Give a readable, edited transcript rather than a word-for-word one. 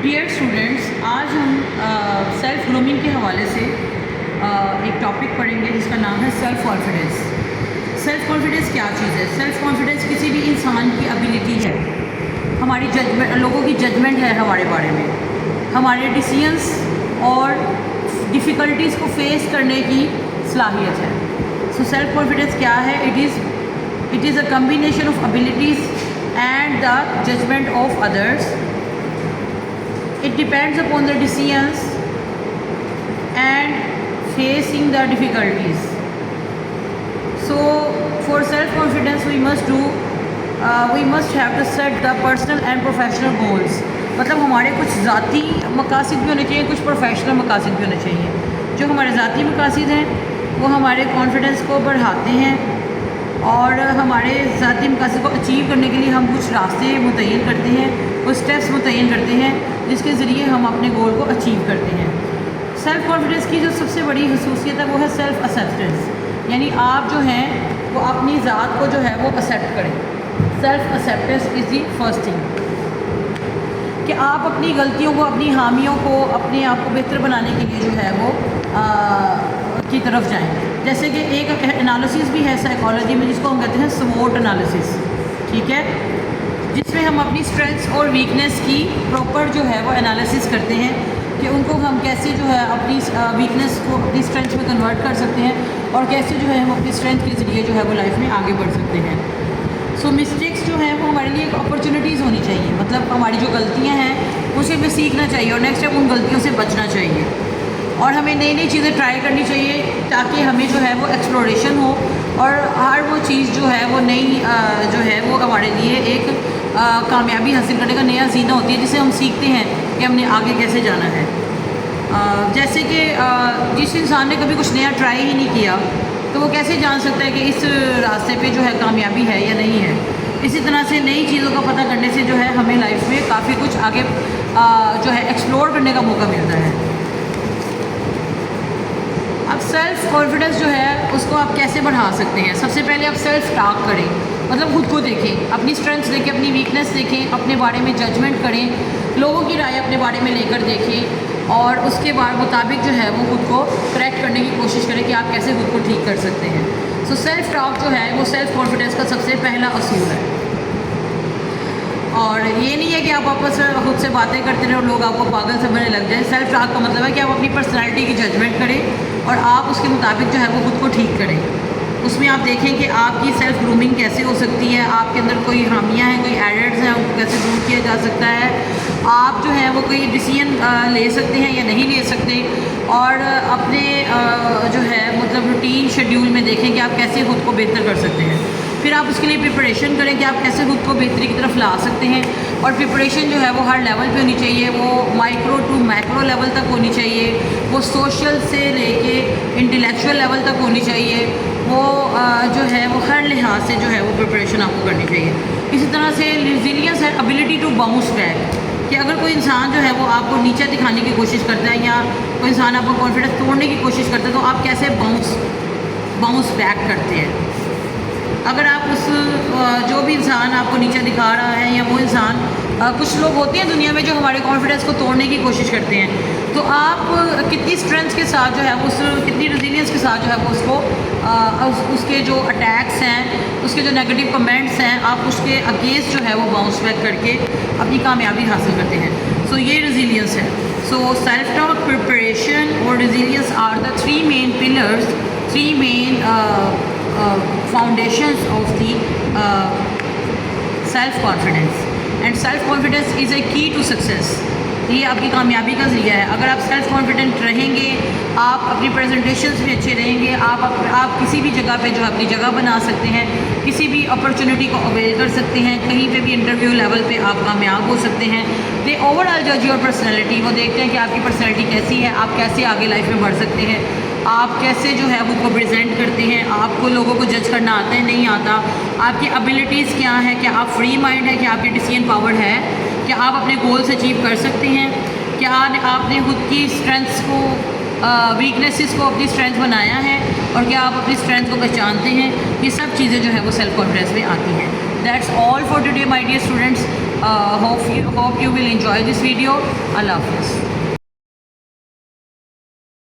Dear students, आज हम self grooming के हवाले से एक टॉपिक पढ़ेंगे जिसका नाम है सेल्फ कॉन्फिडेंस। सेल्फ कॉन्फिडेंस क्या चीज़ है? सेल्फ कॉन्फिडेंस किसी भी इंसान की एबिलिटी है, हमारी जजमेंट, लोगों की जजमेंट है हमारे बारे में, हमारे डिसीजंस और डिफ़िकल्टीज़ को फेस करने की सलाहियत है। सो सेल्फ कॉन्फिडेंस क्या है? It is a combination of abilities and the judgment of others. It depends upon the decisions and facing the difficulties. So for self-confidence we must have to set the personal and professional goals. मतलब हमारे कुछ ज़ाती मकासद भी होने चाहिए, कुछ professional मकासद भी होने चाहिए। जो हमारे ज़ाती मकासद हैं वो हमारे कॉन्फिडेंस को बढ़ाते हैं और हमारे ज़ाती मकासद को अचीव करने के लिए हम कुछ रास्ते मुतय्यन करते हैं, कुछ स्टेप्स मुतय्यन करते हैं जिसके ज़रिए हम अपने गोल को अचीव करते हैं। सेल्फ़ कॉन्फिडेंस की जो सबसे बड़ी खसूसियत है वो है सेल्फ़ एक्सेप्टेंस, यानी आप जो हैं वो अपनी ज़ात को जो है वो एक्सेप्ट करें। Self acceptance is the first thing कि आप अपनी गलतियों को, अपनी खामियों को, अपने आप को बेहतर बनाने के लिए जो है वो की तरफ जाएं। जैसे कि एक एनालिसिस भी है साइकोलॉजी में जिसको हम कहते हैं स्वोट एनालिसिस, ठीक है, जिसमें हम अपनी स्ट्रेंथ्स और वीकनेस की प्रॉपर जो है वो एनालिसिस करते हैं कि उनको हम कैसे जो है अपनी वीकनेस को अपनी स्ट्रेंथ में कन्वर्ट कर सकते हैं और कैसे जो है हम अपनी स्ट्रेंथ के ज़रिए जो है वो लाइफ में आगे बढ़ सकते हैं। सो मिस्टेक्स जो हैं वो हमारे लिए एक अपॉर्चुनिटीज़ होनी चाहिए, मतलब हमारी जो गलतियाँ हैं उसे हमें सीखना चाहिए और नेक्स्ट टाइम उन गलतियों से बचना चाहिए और हमें नई नई चीज़ें ट्राई करनी चाहिए ताकि हमें जो है वो एक्सप्लोरेशन हो और हर वो चीज़ जो है वो नई जो है वो हमारे लिए एक कामयाबी हासिल करने का नया जीना होती है जिसे हम सीखते हैं कि हमने आगे कैसे जाना है। जैसे कि जिस इंसान ने कभी कुछ नया ट्राई ही नहीं किया तो वो कैसे जान सकता है कि इस रास्ते पे जो है कामयाबी है या नहीं है। इसी तरह से नई चीज़ों का पता करने से जो है हमें लाइफ में काफ़ी कुछ आगे जो है एक्सप्लोर करने का मौका मिलता है। अब सेल्फ़ कॉन्फिडेंस जो है उसको आप कैसे बढ़ा सकते हैं? सबसे पहले आप सेल्फ टॉक करें, मतलब खुद को देखें, अपनी स्ट्रेंथ्स देखें, अपनी वीकनेस देखें, अपने बारे में जजमेंट करें, लोगों की राय अपने बारे में लेकर देखें और उसके बाद मुताबिक जो है वो खुद को करेक्ट करने की कोशिश करें कि आप कैसे खुद को ठीक कर सकते हैं। सो सेल्फ टॉक जो है वो सेल्फ़ कॉन्फिडेंस का सबसे पहला असूल है और ये नहीं है कि आप आपस में खुद से बातें करते रहे और लोग आपको पागल समझने लग जाए। सेल्फ टॉक का मतलब है कि आप अपनी पर्सनैलिटी की जजमेंट करें और आप उसके मुताबिक जो है वो खुद को ठीक करें। उसमें आप देखें कि आपकी सेल्फ ग्रूमिंग कैसे हो सकती है, आपके अंदर कोई खामियां हैं, कोई एरर्स हैं, उनको कैसे दूर किया जा सकता है, आप जो है वो कोई डिसीजन ले सकते हैं या नहीं ले सकते और अपने जो है मतलब रूटीन शेड्यूल में देखें कि आप कैसे खुद को बेहतर कर सकते हैं। फिर आप उसके लिए प्रिपरेशन करें कि आप कैसे खुद को बेहतरी की तरफ ला सकते हैं और प्रिपरेशन जो है वो हर लेवल पे होनी चाहिए, वो माइक्रो टू मैक्रो लेवल तक होनी चाहिए, वो सोशल से लेके इंटेलेक्चुअल लेवल तक होनी चाहिए, वो जो है वो हर लिहाज से जो है वो प्रिपरेशन आपको करनी चाहिए। इसी तरह से रिजिलियंस है एबिलिटी टू बाउंस बैक, कि अगर कोई इंसान जो है वो आपको नीचे दिखाने की कोशिश करता है या कोई इंसान आपको कॉन्फिडेंस तोड़ने की कोशिश करता है तो आप कैसे बाउंस बैक करते हैं। अगर आप उस जो भी इंसान आपको नीचे दिखा रहा है या वो इंसान कुछ लोग होते हैं दुनिया में जो हमारे कॉन्फिडेंस को तोड़ने की कोशिश करते हैं, तो आप कितनी स्ट्रेंथ के साथ जो है वो कितनी रेजिलियंस के साथ जो है वो उसको उसके जो अटैक्स हैं, उसके जो नेगेटिव कमेंट्स हैं, आप उसके अगेंस्ट जो है वो बाउंस बैक करके अपनी कामयाबी हासिल करते हैं। सो ये रेजिलियंस है। सो सेल्फ टॉक, प्रिपरेशन और resilience are the three main pillars, three main foundations of the self-confidence and self-confidence is a key to success। ये आपकी कामयाबी का ज़रिया है। अगर आप सेल्फ कॉन्फिडेंट रहेंगे, आप अपनी प्रेजेंटेशंस में अच्छे रहेंगे, आप किसी भी जगह पे जो अपनी जगह बना सकते हैं, किसी भी अपॉर्चुनिटी को अवेल कर सकते हैं, कहीं पे भी इंटरव्यू लेवल पे आप कामयाब हो सकते हैं। दे ओवरऑल जज योर पर्सनैलिटी, वो देखते हैं कि आपकी पर्सनैलिटी कैसी है, आप कैसे आगे लाइफ में बढ़ सकते हैं, आप कैसे जो है वो प्रेजेंट करते हैं, आपको लोगों को जज करना आता है नहीं आता, आपकी एबिलिटीज़ क्या है, क्या आप फ्री माइंड है, क्या आपकी डिसीजन पावर है, क्या आप अपने गोल्स अचीव कर सकते हैं, क्या आपने खुद की स्ट्रेंथ्स को वीकनेसेस को अपनी स्ट्रेंथ बनाया है और क्या आप अपनी स्ट्रेंथ को पहचानते हैं। ये सब चीज़ें जो है वो सेल्फ कॉन्फिडेंस में आती हैं। That's all for today my dear students. Hope you will enjoy this video. Allah Hafiz.